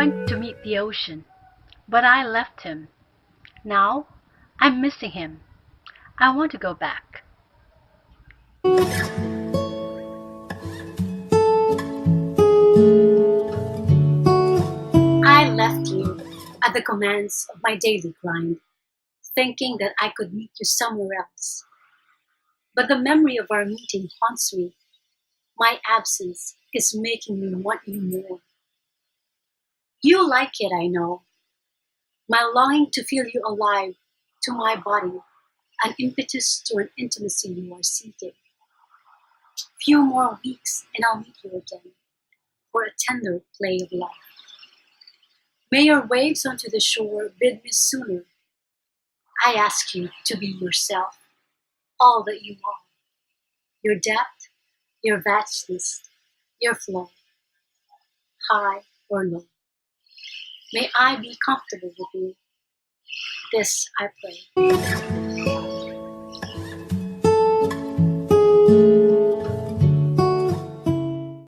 went to meet the ocean, but I left him. Now I'm missing him. I want to go back. I left you at the commands of my daily grind, thinking that I could meet you somewhere else. But the memory of our meeting haunts me. My absence is making me want you more. You like it, I know. My longing to feel you alive to my body, an impetus to an intimacy you are seeking. Few more weeks and I'll meet you again for a tender play of love. May your waves onto the shore bid me sooner. I ask you to be yourself, all that you are. Your depth, your vastness, your flow, high or low. May I be comfortable with you. This I pray.